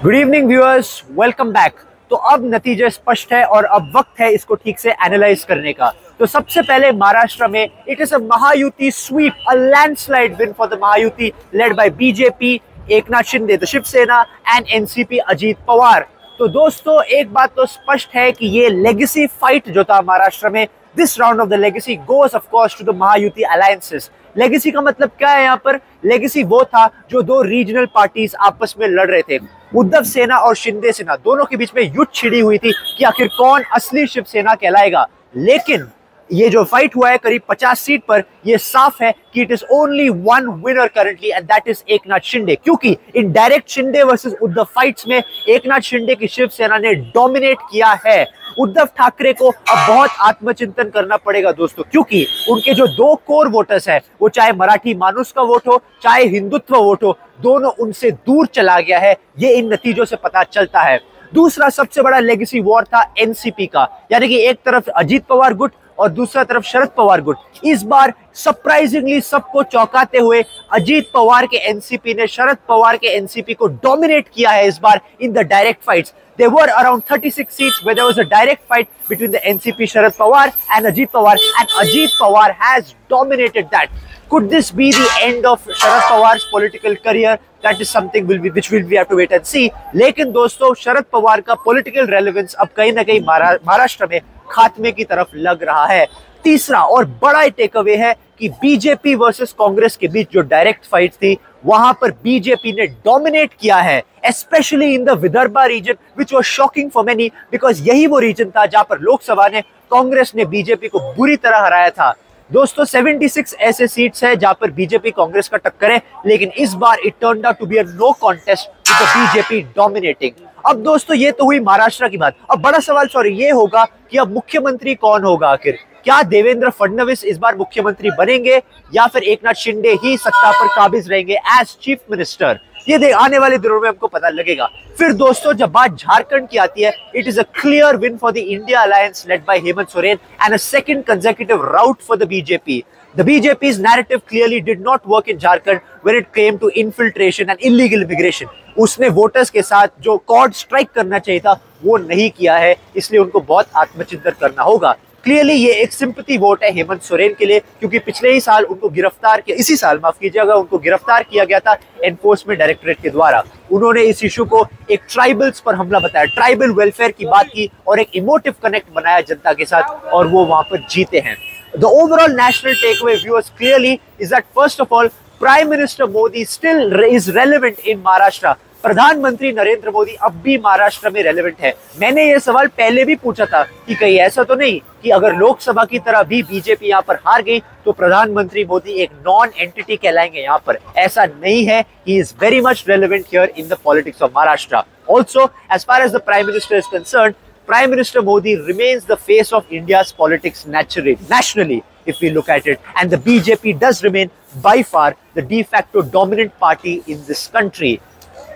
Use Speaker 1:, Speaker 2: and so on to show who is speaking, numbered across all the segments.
Speaker 1: Good evening viewers, welcome back. तो अब नतीजे स्पष्ट है और अब वक्त है इसको ठीक से एनालाइज करने का। तो सबसे पहले महाराष्ट्र में it is a Mahayuti sweep, a landslide win for the Mahayuti led by BJP, Eknath Shinde the Shiv Sena and NCP Ajit Pawar. तो दोस्तों एक बात तो स्पष्ट है कि ये लेगेसी फाइट जो था महाराष्ट्र में, this round of the legacy goes of course to the Mahayuti alliances. Legacy का मतलब क्या है यहाँ पर? लेगेसी वो था जो दो रीजनल पार्टीज आपस में लड़ रहे थे। उद्धव सेना और शिंदे सेना दोनों के बीच में युद्ध छिड़ी हुई थी कि आखिर कौन असली शिवसेना कहलाएगा। लेकिन ये जो फाइट हुआ है करीब 50 सीट पर, ये साफ है कि it is only one winner currently and that is Eknath Shinde. क्योंकि इन direct Shinde versus Uddhav fights में एकनाथ शिंदे की शिवसेना ने डोमिनेट किया है। उद्धव ठाकरे को अब बहुत आत्मचिंतन करना पड़ेगा दोस्तों, क्योंकि उनके जो दो कोर वोटर्स है, वो चाहे मराठी मानुस का वोट हो चाहे हिंदुत्व वोट हो, दोनों उनसे दूर चला गया है। ये इन नतीजों से पता चलता है। दूसरा सबसे बड़ा लेगेसी वॉर था एनसीपी का, यानी कि एक तरफ अजीत पवार गुट और दूसरा तरफ शरद पवार गुट। इस बार सरप्राइजिंगली सबको चौंकाते हुए अजीत पवार के एनसीपी ने शरद पवार के एनसीपी को डोमिनेट किया है इस बार in the direct fights. There were around 36 seats where there was a direct fight between the NCP Sharad Pawar and Ajit Pawar, and Ajit Pawar has dominated that. Could this be the end of Sharad Pawar's political career? That is something which we have to wait and see. लेकिन दोस्तों शरद पवार का political relevance अब कहीं ना कहीं महाराष्ट्र में खात्मे की तरफ लग रहा है। तीसरा और बड़ा टेक अवे है कि बीजेपी वर्सेस कांग्रेस के बीच जो डायरेक्ट फाइट थी, वहां पर बीजेपी ने डोमिनेट किया है, specially in the Vidarbha region, which was shocking for many, because यही वो रीजन था जहां पर लोकसभा ने कांग्रेस ने बीजेपी को बुरी तरह हराया था। दोस्तों 76 ऐसे सीट्स है जहां पर बीजेपी कांग्रेस का टक्कर है, लेकिन इस बार it turned out to be a no contest with the BJP dominating. अब दोस्तों ये तो हुई महाराष्ट्र की बात। अब बड़ा सवाल ये होगा कि अब मुख्यमंत्री कौन होगा आखिर? क्या देवेंद्र फडणवीस इस बार मुख्यमंत्री बनेंगे या फिर एकनाथ शिंदे ही सत्ता पर काबिज रहेंगे एज चीफ मिनिस्टर? ये आने वाले दिनों में हमको पता लगेगा। फिर दोस्तों जब बात झारखंड की आती है, it is a clear win for the India alliance led by Hemant Soren and a second consecutive route for the BJP. The BJP's narrative clearly did not work in Jharkhand when it came to infiltration and illegal immigration. उसने voters के साथ जो cord strike करना चाहिए था वो नहीं किया है, इसलिए उनको बहुत आत्मचिंतन करना होगा। क्लियरली ये एक सिंपैथी वोट है हेमंत सोरेन के लिए, क्योंकि पिछले ही साल उनको गिरफ्तार किया, इसी साल माफ कीजिएगा, उनको गिरफ्तार किया गया था एनफोर्समेंट डायरेक्टोरेट के द्वारा। उन्होंने इस इशू को एक ट्राइबल्स पर हमला बताया, ट्राइबल वेलफेयर की बात की और एक इमोटिव कनेक्ट बनाया जनता के साथ, और वो वहां पर जीते हैं। The overall national takeaway, viewers, clearly is that first of all, Prime Minister Modi still is relevant in Maharashtra. प्रधानमंत्री नरेंद्र मोदी अब भी महाराष्ट्र में रेलेवेंट है। मैंने ये सवाल पहले भी पूछा था कि कहीं ऐसा तो नहीं कि अगर लोकसभा की तरह भी बीजेपी यहाँ पर हार गई तो प्रधानमंत्री मोदी एक नॉन एंटिटी कहलाएंगे यहाँ पर। ऐसा नहीं है। He is very much relevant here in the politics of Maharashtra. Also as far as the prime minister is concerned, Prime Minister Modi remains the face of India's politics nationally, if we look at it, and the BJP does remain by far the de facto dominant party in this country.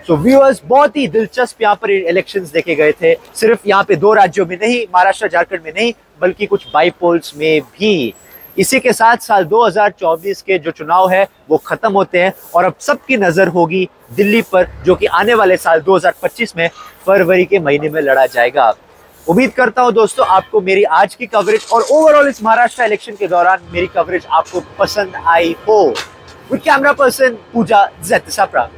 Speaker 1: So viewers, बहुत ही दिलचस्प यहाँ पर elections देखे गए थे, सिर्फ यहाँ पे दो राज्यों में नहीं, महाराष्ट्र झारखंड में नहीं, बल्कि कुछ बाईपोल्स में भी। इसी के साथ साल 2024 के जो चुनाव है वो खत्म होते हैं और अब सबकी नजर होगी दिल्ली पर, जो कि आने वाले साल 2025 में फरवरी के महीने में लड़ा जाएगा। उम्मीद करता हूं दोस्तों आपको मेरी आज की कवरेज और ओवरऑल इस महाराष्ट्र इलेक्शन के दौरान मेरी कवरेज आपको पसंद आई हो। With camera person Pooja ज़ेतसाप्रा।